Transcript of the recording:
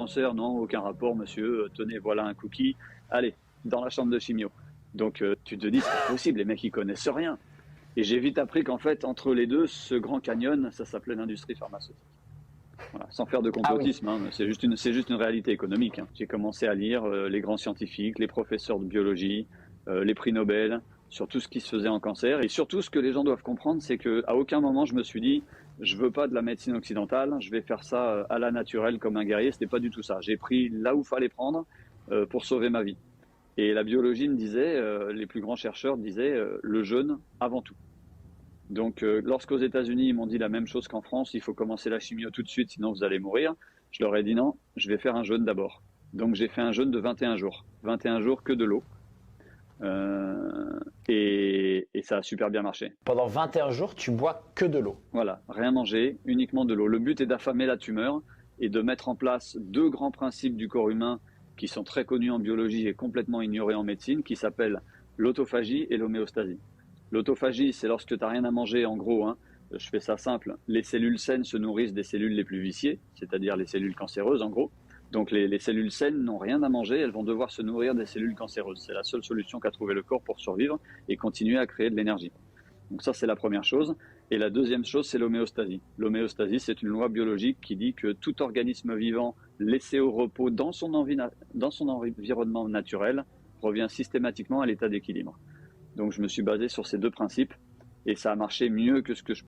cancer, non, aucun rapport, monsieur, tenez, voilà un cookie, allez, dans la chambre de chimio. Donc tu te dis, c'est pas possible, les mecs, ils connaissent rien. Et j'ai vite appris qu'en fait, entre les deux, ce grand canyon, ça s'appelait l'industrie pharmaceutique. Voilà, sans faire de Ah oui. complotisme, hein, c'est juste une réalité économique. Hein. J'ai commencé à lire les grands scientifiques, les professeurs de biologie, les prix Nobel, sur tout ce qui se faisait en cancer. Et surtout, ce que les gens doivent comprendre, c'est qu'à aucun moment, je me suis dit, je veux pas de la médecine occidentale, je vais faire ça à la naturelle comme un guerrier. C'était pas du tout ça. J'ai pris là où fallait prendre pour sauver ma vie. Et la biologie me disait, les plus grands chercheurs disaient, le jeûne avant tout. Donc, lorsqu'aux États-Unis, ils m'ont dit la même chose qu'en France, il faut commencer la chimio tout de suite, sinon vous allez mourir, je leur ai dit non, je vais faire un jeûne d'abord. Donc, j'ai fait un jeûne de 21 jours. 21 jours que de l'eau. Et ça a super bien marché. Pendant 21 jours, tu bois que de l'eau. Voilà, rien manger, uniquement de l'eau. Le but est d'affamer la tumeur et de mettre en place deux grands principes du corps humain qui sont très connus en biologie et complètement ignorés en médecine, qui s'appellent l'autophagie et l'homéostasie. L'autophagie, c'est lorsque tu n'as rien à manger, en gros, hein, je fais ça simple, les cellules saines se nourrissent des cellules les plus viciées, c'est-à-dire les cellules cancéreuses, en gros. Donc les cellules saines n'ont rien à manger, elles vont devoir se nourrir des cellules cancéreuses. C'est la seule solution qu'a trouvé le corps pour survivre et continuer à créer de l'énergie. Donc ça, c'est la première chose. Et la deuxième chose, c'est l'homéostasie. L'homéostasie, c'est une loi biologique qui dit que tout organisme vivant laissé au repos dans son environnement naturel revient systématiquement à l'état d'équilibre. Donc je me suis basé sur ces deux principes et ça a marché mieux que ce que je